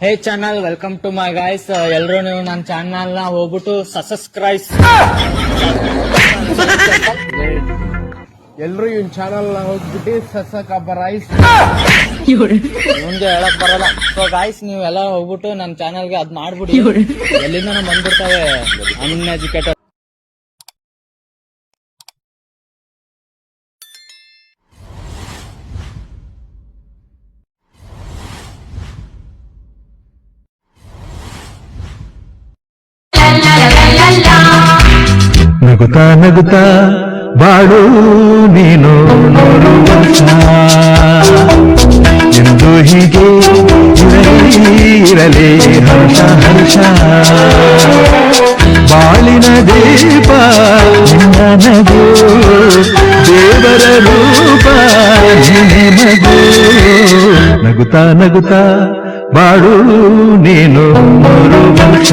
Hey channel, welcome to my guys. ಎಲ್ಲರೂ ನೀವು ನನ್ನ ಚಾನಲ್ ನ ಹೋಗ್ಬಿಟ್ಟು ಸಬ್ಸ್ಕ್ರೈಬ್. ಎಲ್ರು ಇವನ್ ಚಾನಲ್ ನ ಹೋಗ್ಬಿಟ್ಟು ಸಬ್ಸ್ಕ್ರೈಬ್. ಮುಂದೆ ಹೇಳಕ್ ಬರಲ್ಲ. ಸೊ ಗೈಸ್, ನೀವು ಎಲ್ಲ ಹೋಗ್ಬಿಟ್ಟು ನನ್ನ ಚಾನಲ್ಗೆ ಅದ್ ಮಾಡ್ಬಿಡಿ. ಎಲ್ಲಿಂದ ಬಂದ್ಬಿಡ್ತಾವೆ ಅನ್ಎಜುಕೇಟೆಡ್. ನಗುತ್ತಾ ನಗುತ್ತಾ ಬಾಳು ನೀನು ನೋಡು ವರ್ಷ ಎಂದು ಹೀಗೆ ಇರಲಿ ಹರ್ಷ ಹರ್ಷ. ಬಾಳಿನ ದೀಪ ನಿನ್ನ ನಗು, ದೇವರ ರೂಪ ನಿನಗೂ. ನಗುತ್ತಾ ನಗುತ್ತಾ ಬಾಳು ನೀನು ನೋಡು ವರ್ಷ.